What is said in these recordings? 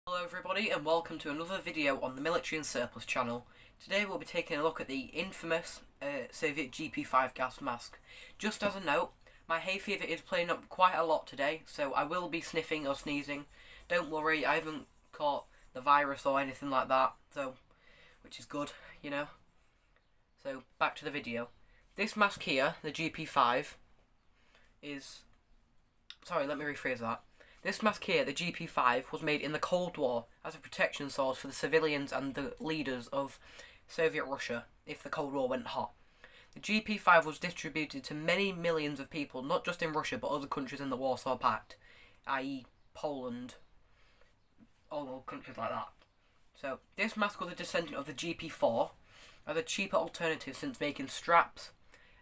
Hello everybody and welcome to another video on the Military and Surplus channel. Today we'll be taking a look at the infamous Soviet Gp-5 gas mask. Just as a note, my hay fever is playing up quite a lot today, so I will be sniffing or sneezing. Don't worry, I haven't caught the virus or anything like that, so which is good, you know. So back to the video. This mask here, the Gp-5, is... Sorry, let me rephrase that. This mask here, the Gp-5, was made in the Cold War as a protection source for the civilians and the leaders of Soviet Russia if the Cold War went hot. The Gp-5 was distributed to many millions of people, not just in Russia but other countries in the Warsaw Pact, i.e. Poland, all countries like that. So, this mask was a descendant of the Gp-4 as a cheaper alternative since making straps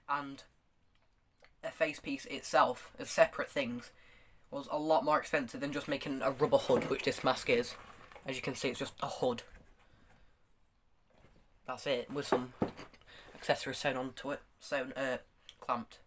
and a facepiece itself as separate things was a lot more expensive than just making a rubber hood, which this mask is. As you can see, it's just a hood. That's it, with some accessories sewn onto it, clamped.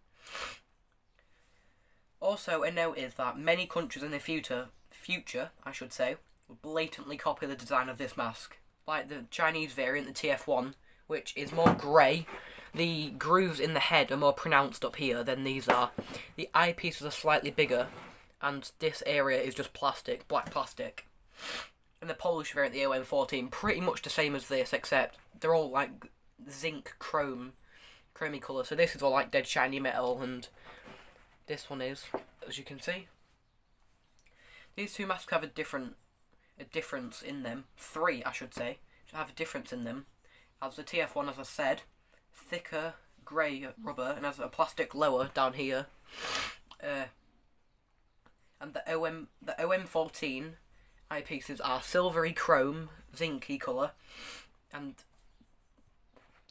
Also, a note is that many countries in the future, will blatantly copy the design of this mask. Like the Chinese variant, the TF1, which is more grey. The grooves in the head are more pronounced up here than these are. The eyepieces are slightly bigger, and this area is just plastic, black plastic. And the Polish variant, the OM14, pretty much the same as this, except they're all like zinc chromy colour. So this is all like dead shiny metal, and this one is, as you can see. These two masks have a difference in them. Three, I should say, have a difference in them. As the TF1, as I said, thicker grey rubber, and has a plastic lower down here. And the OM14 eyepieces are silvery chrome, zincy colour, and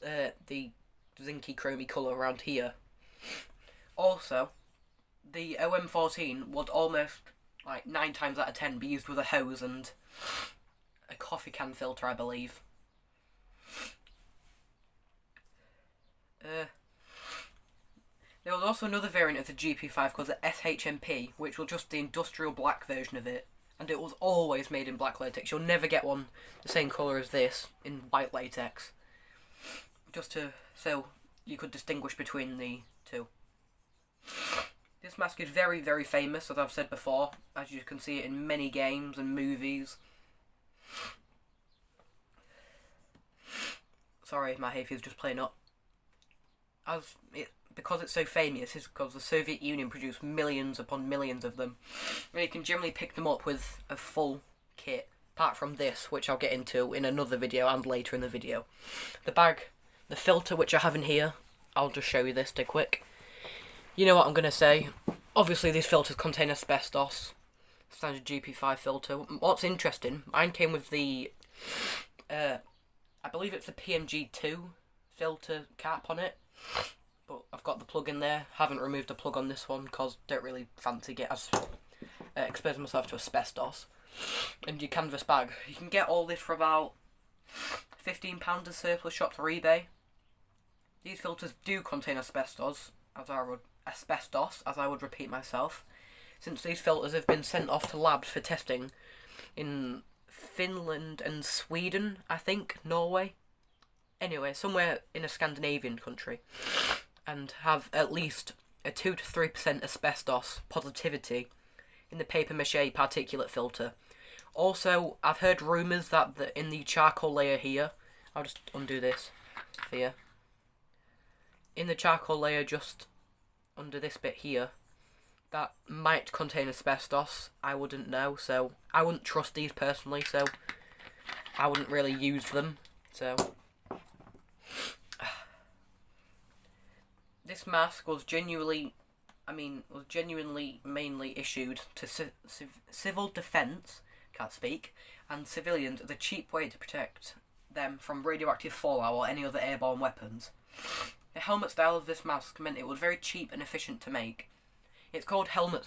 the zincy chromy colour around here. Also, the OM14 would almost, like 9 times out of 10, be used with a hose and a coffee can filter, I believe. There was also another variant of the Gp-5 called the SHMP, which was just the industrial black version of it, and it was always made in black latex. You'll never get one the same colour as this in white latex, so you could distinguish between the two. This mask is very, very famous, as I've said before, as you can see it in many games and movies. Sorry, my hay fever's just playing up. Because it's so famous, is because the Soviet Union produced millions upon millions of them. And you can generally pick them up with a full kit, apart from this, which I'll get into in another video and later in the video. The bag, the filter which I have in here, I'll just show you this to quick. You know what I'm going to say. Obviously these filters contain asbestos, standard Gp-5 filter. What's interesting, mine came with the, I believe it's the PMG2 filter cap on it. But I've got the plug in there. Haven't removed the plug on this one because don't really fancy exposing myself to asbestos. And your canvas bag. You can get all this for about £15 at surplus shops or eBay. These filters do contain asbestos, as I would repeat myself, since these filters have been sent off to labs for testing in Finland and Sweden, I think, Norway. Anyway, somewhere in a Scandinavian country, and have at least a 2 to 3% asbestos positivity in the papier-mâché particulate filter. Also, I've heard rumours that in the charcoal layer here, I'll just undo this here, in the charcoal layer just under this bit here, that might contain asbestos. I wouldn't know, so I wouldn't trust these personally, so I wouldn't really use them, so... This mask was genuinely mainly issued to civil defence, can't speak, and civilians as a cheap way to protect them from radioactive fallout or any other airborne weapons. The helmet style of this mask meant it was very cheap and efficient to make. It's called helmet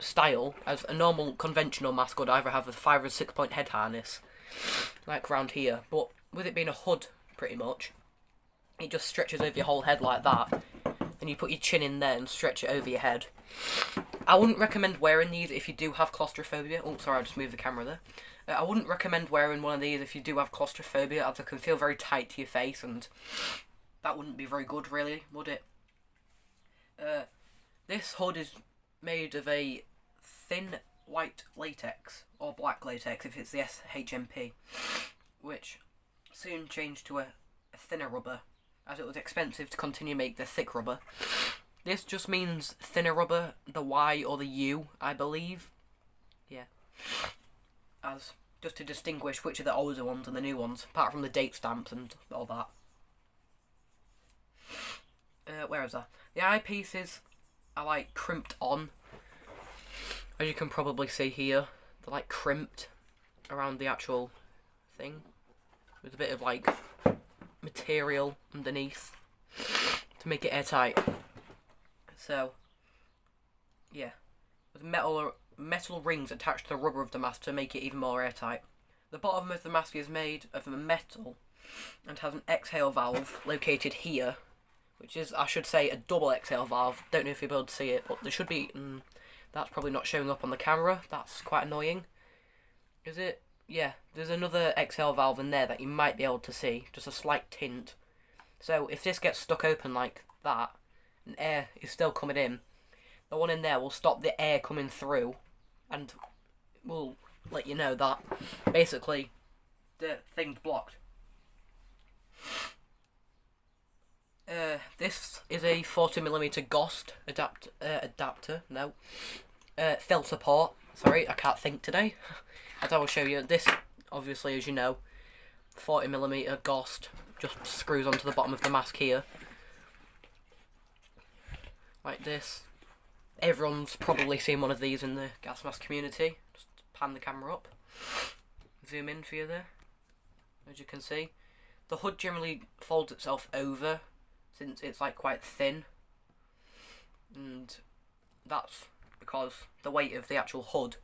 style, as a normal conventional mask would either have a 5 or 6 point head harness, like round here, but with it being a hood, pretty much, it just stretches over your whole head like that, and you put your chin in there and stretch it over your head. I wouldn't recommend wearing these if you do have claustrophobia. Oh, sorry, I just moved the camera there. I wouldn't recommend wearing one of these if you do have claustrophobia, as it can feel very tight to your face, and that wouldn't be very good, really, would it? This hood is made of a thin white latex, or black latex if it's the SHMP, which soon changed to a thinner rubber, as it was expensive to continue make the thick rubber. This just means thinner rubber, the Y or the U, I believe. Yeah. As just to distinguish which are the older ones and the new ones, apart from the date stamps and all that. Where is that? The eyepieces are like crimped on. As you can probably see here, they're like crimped around the actual thing, with a bit of like material underneath to make it airtight. So, yeah, with metal rings attached to the rubber of the mask to make it even more airtight. The bottom of the mask is made of metal and has an exhale valve located here, which is, I should say, a double exhale valve. Don't know if you'll be able to see it, but there should be. That's probably not showing up on the camera. That's quite annoying. Is it? Yeah, there's another exhale valve in there that you might be able to see, just a slight tint. So if this gets stuck open like that, and air is still coming in, the one in there will stop the air coming through, and will let you know that basically the thing's blocked. This is a 40mm GOST filter port. Sorry, I can't think today. As I will show you, this obviously, as you know, 40mm GOST just screws onto the bottom of the mask here. Like this. Everyone's probably seen one of these in the gas mask community. Just pan the camera up. Zoom in for you there. As you can see. The hood generally folds itself over, since it's like quite thin. And that's because the weight of the actual hood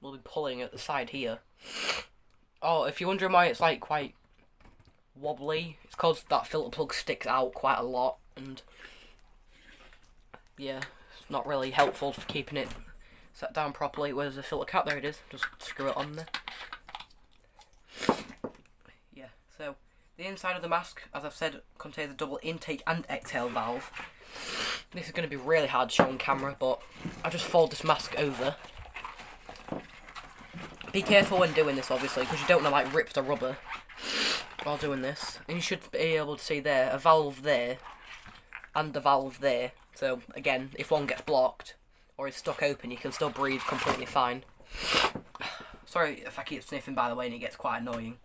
will be pulling at the side here. Oh, if you're wondering why it's like quite wobbly, it's because that filter plug sticks out quite a lot, and yeah, it's not really helpful for keeping it set down properly. Where's the filter cap? There it is. Just screw it on there. Yeah, so the inside of the mask, as I've said, contains a double intake and exhale valve. This is going to be really hard to show on camera, but I just fold this mask over. Be careful when doing this, obviously, because you don't want to like rip the rubber while doing this. And you should be able to see there, a valve there, and a valve there. So, again, if one gets blocked, or is stuck open, you can still breathe completely fine. Sorry if I keep sniffing, by the way, and it gets quite annoying.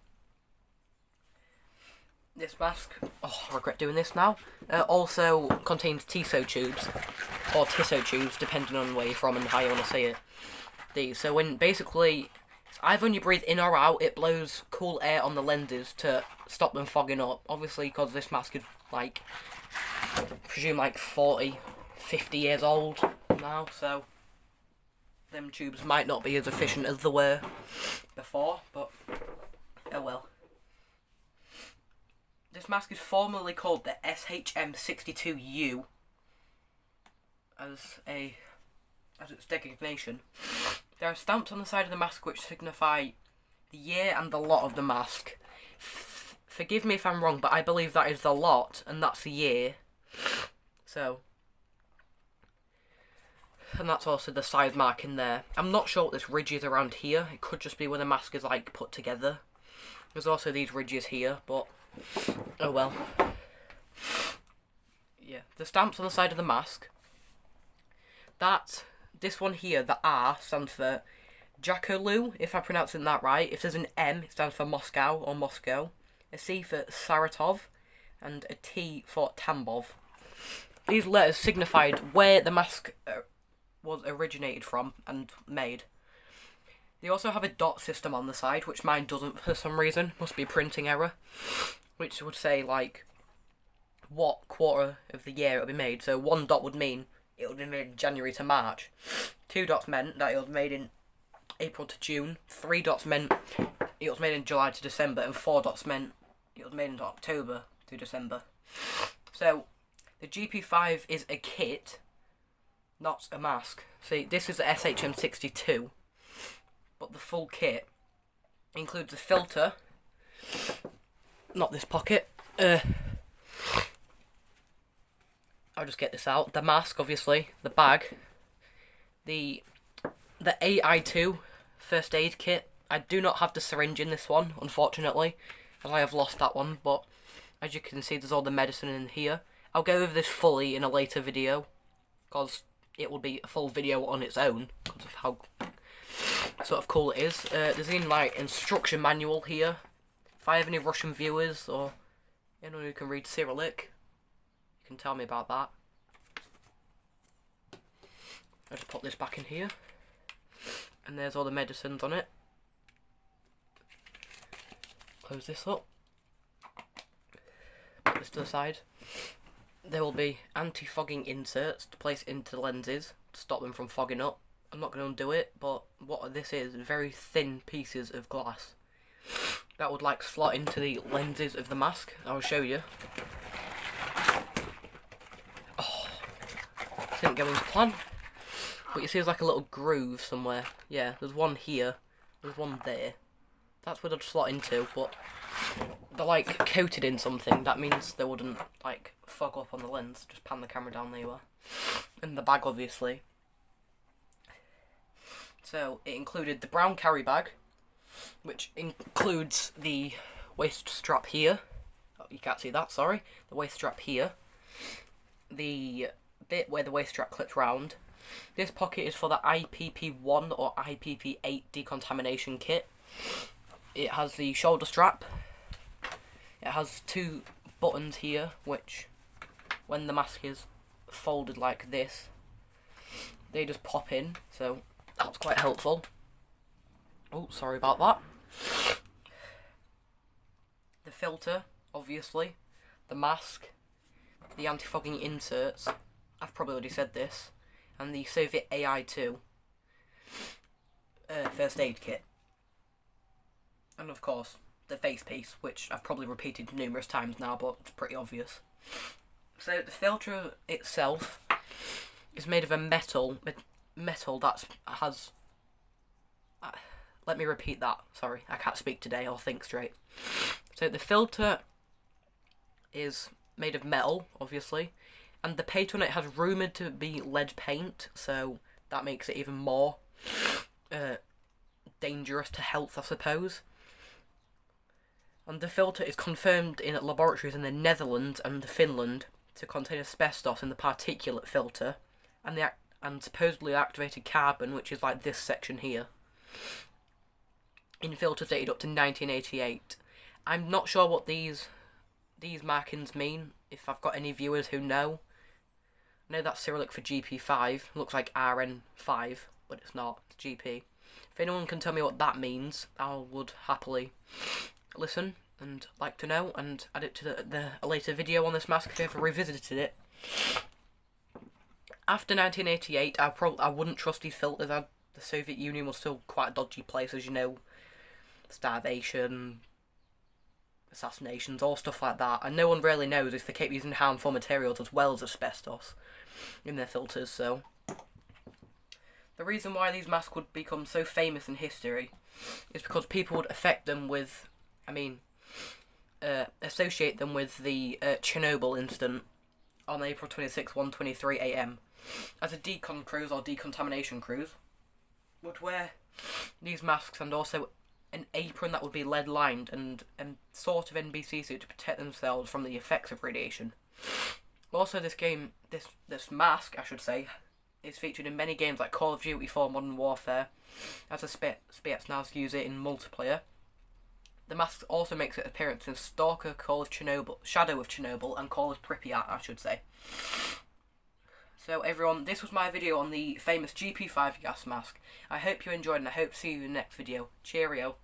This mask, oh, I regret doing this now, also contains TISO tubes, or TISO tubes, depending on where you're from and how you want to say it. These, so when basically, either when you breathe in or out, it blows cool air on the lenses to stop them fogging up. Obviously, because this mask is like, I presume like 40, 50 years old now, so them tubes might not be as efficient as they were before, but oh well. This mask is formally called the SHM62U as its designation. There are stamps on the side of the mask which signify the year and the lot of the mask. Forgive me if I'm wrong, but I believe that is the lot and that's the year. So, and that's also the size mark in there. I'm not sure what this ridge is around here. It could just be where the mask is like put together. There's also these ridges here, but oh well. Yeah, the stamps on the side of the mask. This one here, the R, stands for Jakolou, if I'm pronouncing that right. If there's an M, it stands for Moscow or Moscow. A C for Saratov, and a T for Tambov. These letters signified where the mask was originated from and made. They also have a dot system on the side, which mine doesn't for some reason. Must be a printing error. Which would say, like, what quarter of the year it would be made. So 1 dot would mean it would be made in January to March. 2 dots meant that it was made in April to June. 3 dots meant it was made in July to December. And 4 dots meant it was made in October to December. So The Gp-5 is a kit, not a mask. See, this is the SHM62, but the full kit includes a filter, not this pocket. I'll just get this out. The mask, obviously, the bag, the AI2 first aid kit. I do not have the syringe in this one, unfortunately, as I have lost that one, but as you can see, there's all the medicine in here. I'll go over this fully in a later video, because it will be a full video on its own, because of how sort of cool it is. There's an like instruction manual here. If I have any Russian viewers, or anyone who can read Cyrillic, you can tell me about that. I'll just put this back in here, and there's all the medicines on it. Close this up, put this to the side. There will be anti-fogging inserts to place into the lenses to stop them from fogging up. I'm not going to undo it, but what this is very thin pieces of glass that would like slot into the lenses of the mask. I will show you. Oh, didn't go into plan. But you see there's like a little groove somewhere. Yeah, there's one here, there's one there. That's where they'd slot into, but they're like coated in something. That means they wouldn't like fog up on the lens. Just pan the camera down, there you are. And the bag, obviously. So it included the brown carry bag, which includes the waist strap here. Oh, you can't see that, sorry. The waist strap here. The bit where the waist strap clips round. This pocket is for the IPP1 or IPP8 decontamination kit. It has the shoulder strap. It has two buttons here, which, when the mask is folded like this, they just pop in, so that's quite helpful. Oh, sorry about that. The filter, obviously. The mask. The anti-fogging inserts. I've probably already said this. And the Soviet AI2 first aid kit. And of course, the face piece, which I've probably repeated numerous times now, but it's pretty obvious. So the filter itself is made of a metal that has... let me repeat that. Sorry, I can't speak today or think straight. So the filter is made of metal, obviously, and the paint on it has rumoured to be lead paint, so that makes it even more dangerous to health, I suppose. And the filter is confirmed in laboratories in the Netherlands and Finland to contain asbestos in the particulate filter, and supposedly activated carbon, which is like this section here, in filters dated up to 1988. I'm not sure what these markings mean, if I've got any viewers who know. I know that's Cyrillic for Gp-5, looks like RN5, but it's not, it's GP. If anyone can tell me what that means, I would happily listen and like to know, and add it to a later video on this mask if I ever revisited it. After 1988, I wouldn't trust these filters. The Soviet Union was still quite a dodgy place, as you know. Starvation, assassinations, all stuff like that. And no one really knows if they keep using harmful materials as well as asbestos in their filters, so... The reason why these masks would become so famous in history is because people would associate them with the Chernobyl incident on April 26, 1:23 AM. As a decon cruise or decontamination cruise would wear these masks and also an apron that would be lead lined and sort of NBC suit to protect themselves from the effects of radiation. Also, this mask, I should say, is featured in many games like Call of Duty 4 Modern Warfare, as a Spetsnaz use it in multiplayer. The mask also makes its appearance in Stalker, Shadow of Chernobyl, and Call of Pripyat, I should say. So everyone, this was my video on the famous Gp-5 gas mask. I hope you enjoyed, and I hope to see you in the next video. Cheerio.